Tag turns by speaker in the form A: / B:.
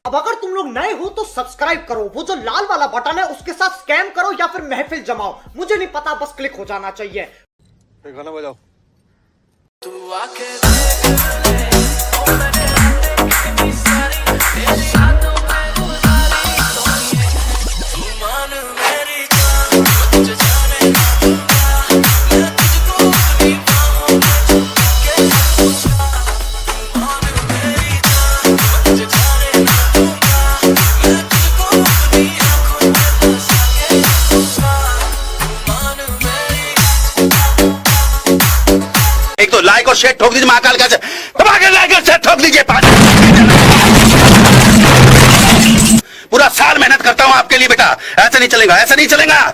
A: अब अगर तुम लोग नए हो तो सब्सक्राइब करो, वो जो लाल वाला बटन है उसके साथ स्कैम करो या फिर महफिल जमाओ, मुझे नहीं पता, बस क्लिक हो जाना चाहिए।
B: गाना बजाओ।
C: एक तो लाइक और शेयर ठोक दीजिए, महाकाल का दबा के लाइक और शेयर ठोक दीजिए। पूरा साल मेहनत करता हूं आपके लिए बेटा, ऐसा नहीं चलेगा, ऐसा नहीं चलेगा।